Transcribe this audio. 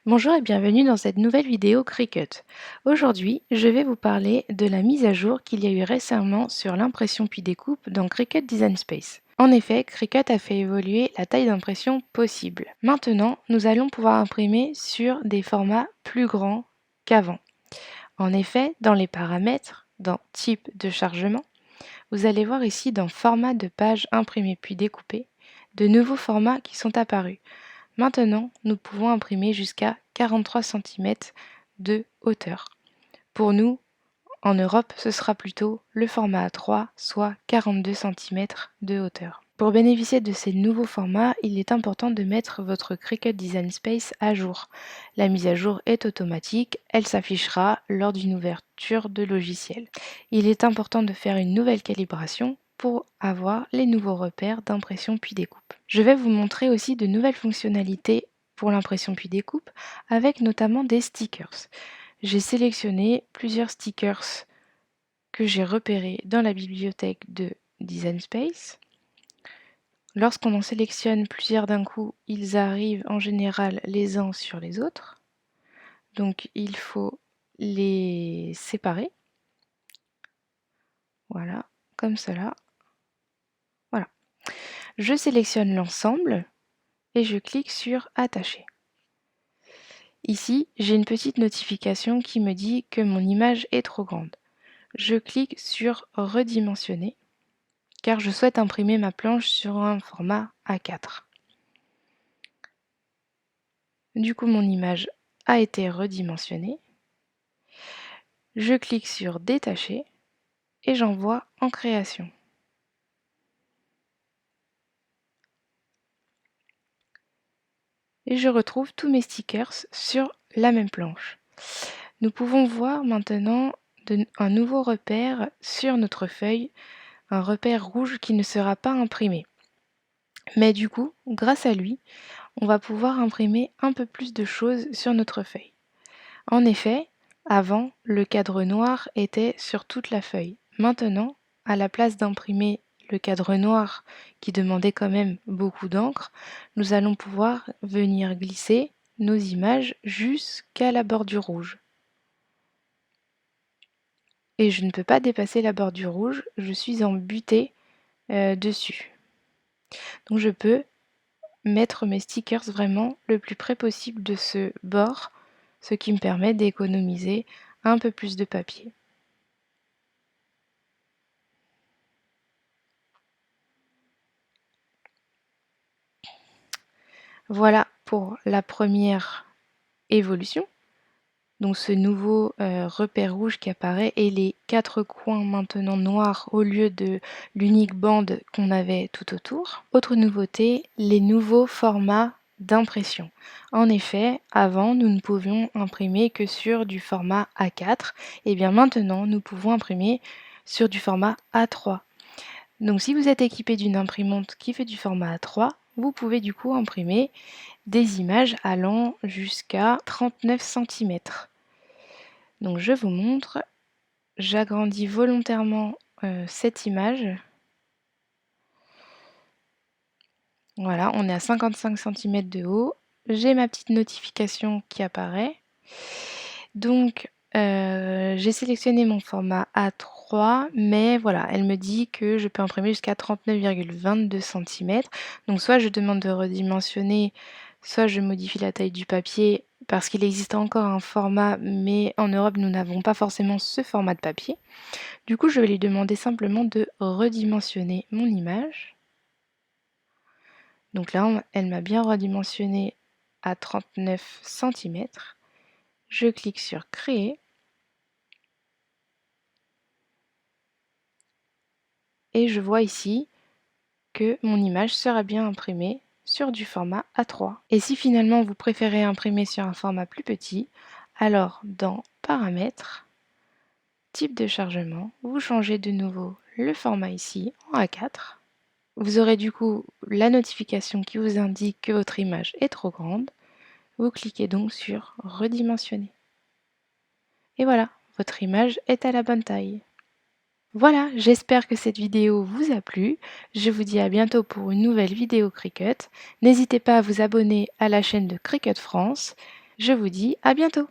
Bonjour et bienvenue dans cette nouvelle vidéo Cricut. Aujourd'hui, je vais vous parler de la mise à jour qu'il y a eu récemment sur l'impression puis découpe dans Cricut Design Space. En effet, Cricut a fait évoluer la taille d'impression possible. Maintenant, nous allons pouvoir imprimer sur des formats plus grands qu'avant. En effet, dans les paramètres, dans Type de chargement, vous allez voir ici dans Format de page imprimée puis découpée, de nouveaux formats qui sont apparus. Maintenant, nous pouvons imprimer jusqu'à 43 cm de hauteur. Pour nous, en Europe, ce sera plutôt le format A3, soit 42 cm de hauteur. Pour bénéficier de ces nouveaux formats, il est important de mettre votre Cricut Design Space à jour. La mise à jour est automatique, elle s'affichera lors d'une ouverture de logiciel. Il est important de faire une nouvelle calibration pour avoir les nouveaux repères d'impression puis découpe. Je vais vous montrer aussi de nouvelles fonctionnalités pour l'impression puis découpe, avec notamment des stickers. J'ai sélectionné plusieurs stickers que j'ai repérés dans la bibliothèque de Design Space. Lorsqu'on en sélectionne plusieurs d'un coup, ils arrivent en général les uns sur les autres. Donc il faut les séparer. Voilà, comme cela. Voilà. Je sélectionne l'ensemble et je clique sur Attacher. Ici, j'ai une petite notification qui me dit que mon image est trop grande. Je clique sur Redimensionner car je souhaite imprimer ma planche sur un format A4. Du coup, mon image a été redimensionnée. Je clique sur Détacher et j'envoie en création. Et je retrouve tous mes stickers sur la même planche. Nous pouvons voir maintenant un nouveau repère sur notre feuille, un repère rouge qui ne sera pas imprimé. Mais du coup, grâce à lui, on va pouvoir imprimer un peu plus de choses sur notre feuille. En effet, avant, le cadre noir était sur toute la feuille. Maintenant, à la place d'imprimer le cadre noir qui demandait quand même beaucoup d'encre, nous allons pouvoir venir glisser nos images jusqu'à la bordure rouge. Et je ne peux pas dépasser la bordure rouge, je suis en butée dessus. Donc je peux mettre mes stickers vraiment le plus près possible de ce bord, ce qui me permet d'économiser un peu plus de papier. Voilà pour la première évolution. Donc ce nouveau repère rouge qui apparaît et les 4 coins maintenant noirs au lieu de l'unique bande qu'on avait tout autour. Autre nouveauté, les nouveaux formats d'impression. En effet, avant, nous ne pouvions imprimer que sur du format A4. Et bien maintenant, nous pouvons imprimer sur du format A3. Donc si vous êtes équipé d'une imprimante qui fait du format A3, vous pouvez du coup imprimer des images allant jusqu'à 39 cm. Donc je vous montre, j'agrandis volontairement cette image. Voilà, on est à 55 cm de haut. J'ai ma petite notification qui apparaît. Donc j'ai sélectionné mon format A3, mais voilà, elle me dit que je peux imprimer jusqu'à 39,22 cm. Donc soit je demande de redimensionner, soit je modifie la taille du papier parce qu'il existe encore un format, mais en Europe nous n'avons pas forcément ce format de papier. Du coup, je vais lui demander simplement de redimensionner mon image. Donc là, elle m'a bien redimensionné à 39 cm. Je clique sur Créer. Et je vois ici que mon image sera bien imprimée sur du format A3. Et si finalement vous préférez imprimer sur un format plus petit, alors dans Paramètres, Type de chargement, vous changez de nouveau le format ici en A4. Vous aurez du coup la notification qui vous indique que votre image est trop grande. Vous cliquez donc sur Redimensionner. Et voilà, votre image est à la bonne taille. Voilà, j'espère que cette vidéo vous a plu. Je vous dis à bientôt pour une nouvelle vidéo Cricut. N'hésitez pas à vous abonner à la chaîne de Cricut France. Je vous dis à bientôt!